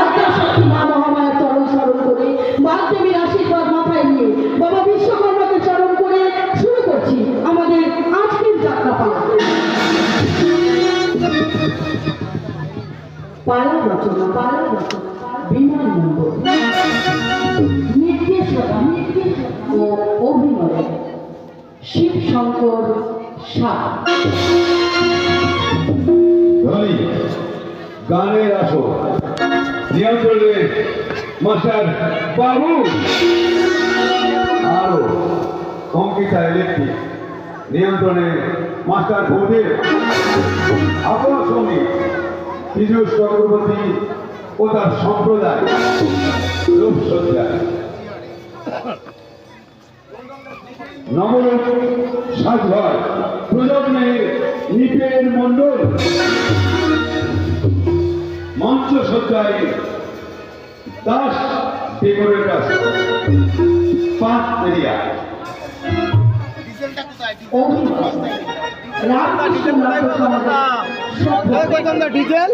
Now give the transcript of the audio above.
আদ্যাশক্তি মা মহামায়ার চরণ স্মরণ করে বাগদেবীর আশীর্বাদ মাথায় নিয়ে বাবা বিশ্বকর্মাকে চরণ করে শুরু করছি আমাদের আজকের যাত্রা পালা। পালা রচনা বিমান মণ্ডল, নির্দেশনা ও অভিনয় শিব শঙ্কর সাহা। গানের আসর নিয়ন্ত্রণে মাস্টার বাবু, আরো অঙ্কিতা ইলেকট্রিক নিয়ন্ত্রণে মাস্টার ভৌদেব, আপনার সঙ্গে পীযূষ চক্রবর্তী ও তার সম্প্রদায় রূপসজ্জা নবরূপ সাজঘর প্রযত্নে নিপেন মণ্ডল, মঞ্চ সজ্জায় দাস ডেকোরেটর 5 এরিয়া। ডিজেল